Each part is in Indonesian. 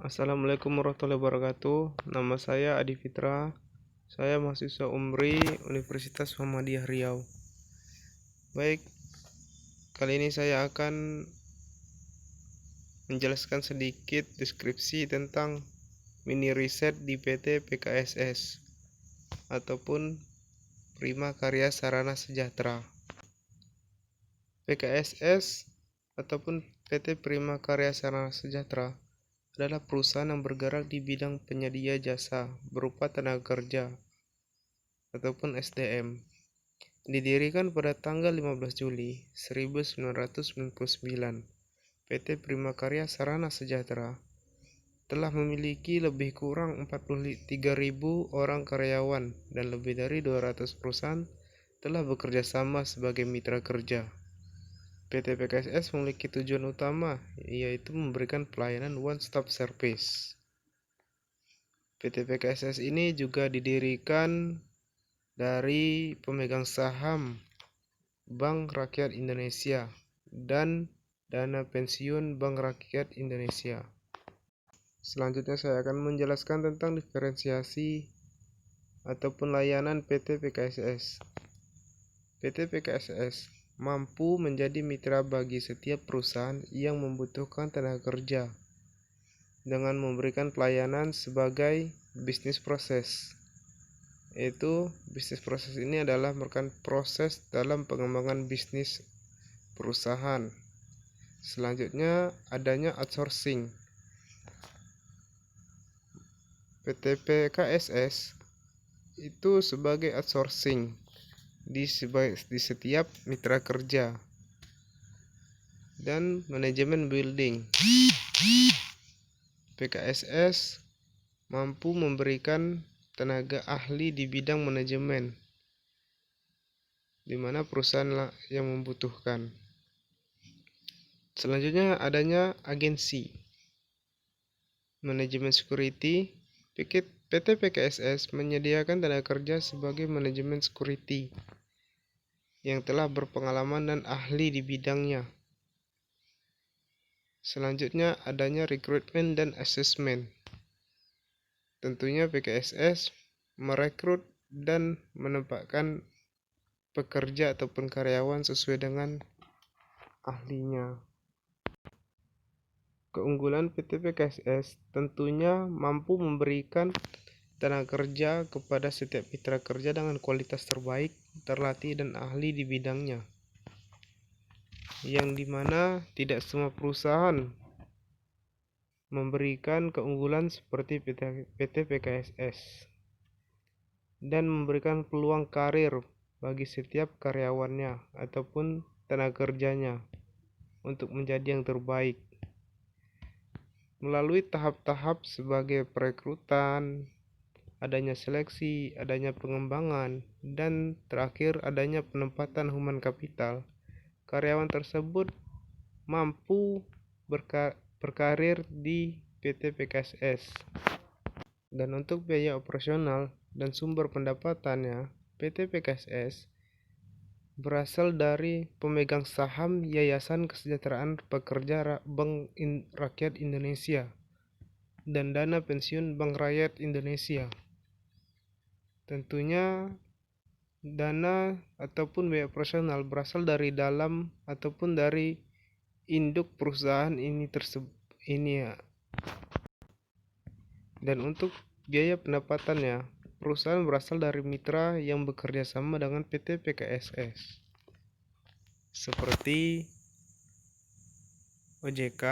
Assalamualaikum warahmatullahi wabarakatuh. Nama saya Adi Fitra. Saya mahasiswa UMRI Universitas Muhammadiyah Riau. Baik, kali ini saya akan menjelaskan sedikit deskripsi tentang mini riset di PT PKSS ataupun Prima Karya Sarana Sejahtera. PKSS ataupun PT Prima Karya Sarana Sejahtera adalah perusahaan yang bergerak di bidang penyedia jasa berupa tenaga kerja ataupun SDM. Didirikan pada tanggal 15 Juli 1999, PT Prima Karya Sarana Sejahtera telah memiliki lebih kurang 43.000 orang karyawan dan lebih dari 200 perusahaan telah bekerja sama sebagai mitra kerja. PT PKSS memiliki tujuan utama, yaitu memberikan pelayanan one-stop service. PT PKSS ini juga didirikan dari pemegang saham Bank Rakyat Indonesia dan dana pensiun Bank Rakyat Indonesia. Selanjutnya saya akan menjelaskan tentang diferensiasi ataupun layanan PT PKSS. PT PKSS mampu menjadi mitra bagi setiap perusahaan yang membutuhkan tenaga kerja dengan memberikan pelayanan sebagai bisnis proses. Yaitu bisnis proses ini adalah merupakan proses dalam pengembangan bisnis perusahaan. Selanjutnya adanya outsourcing. PT PKSS itu sebagai outsourcing di setiap mitra kerja dan manajemen building. PKSS mampu memberikan tenaga ahli di bidang manajemen di mana perusahaan yang membutuhkan. Selanjutnya adanya agensi manajemen security. PT PKSS menyediakan tenaga kerja sebagai manajemen security yang telah berpengalaman dan ahli di bidangnya. Selanjutnya adanya rekrutmen dan assessment. Tentunya PKSS merekrut dan menempatkan pekerja ataupun karyawan sesuai dengan ahlinya. Keunggulan PT PKSS tentunya mampu memberikan tenaga kerja kepada setiap mitra kerja dengan kualitas terbaik, terlatih dan ahli di bidangnya. Yang dimana tidak semua perusahaan memberikan keunggulan seperti PT PKSS dan memberikan peluang karir bagi setiap karyawannya ataupun tenaga kerjanya untuk menjadi yang terbaik melalui tahap-tahap sebagai perekrutan, adanya seleksi, adanya pengembangan, dan terakhir adanya penempatan human capital. Karyawan tersebut mampu berkarir di PT PKSS. Dan untuk biaya operasional dan sumber pendapatannya, PT PKSS berasal dari pemegang saham Yayasan Kesejahteraan Pekerja Bank Rakyat Indonesia dan dana pensiun Bank Rakyat Indonesia. Tentunya dana ataupun biaya operasional berasal dari dalam ataupun dari induk perusahaan ini ya. Dan untuk biaya pendapatannya, perusahaan berasal dari mitra yang bekerja sama dengan PT PKSS seperti OJK,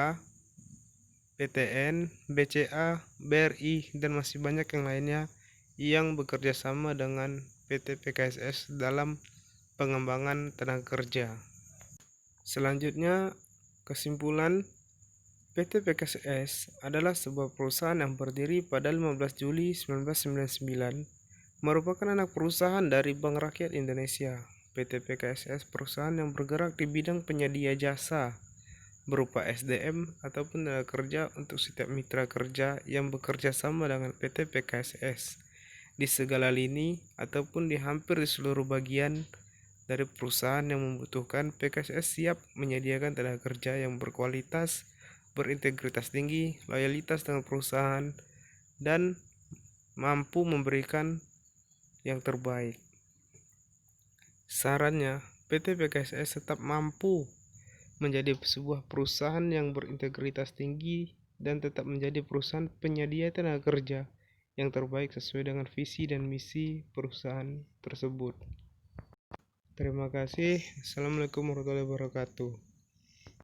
PTN, BCA, BRI, dan masih banyak yang lainnya yang bekerja sama dengan PT PKSS dalam pengembangan tenaga kerja. Selanjutnya, kesimpulan, PT PKSS adalah sebuah perusahaan yang berdiri pada 15 Juli 1999, merupakan anak perusahaan dari Bank Rakyat Indonesia. PT PKSS perusahaan yang bergerak di bidang penyedia jasa berupa SDM ataupun tenaga kerja untuk setiap mitra kerja yang bekerja sama dengan PT PKSS di segala lini ataupun di hampir di seluruh bagian dari perusahaan yang membutuhkan. PKSS siap menyediakan tenaga kerja yang berkualitas, berintegritas tinggi, loyalitas dengan perusahaan, dan mampu memberikan yang terbaik. Sarannya, PT PKSS tetap mampu menjadi sebuah perusahaan yang berintegritas tinggi dan tetap menjadi perusahaan penyedia tenaga kerja yang terbaik sesuai dengan visi dan misi perusahaan tersebut. Terima kasih. Assalamualaikum warahmatullahi wabarakatuh.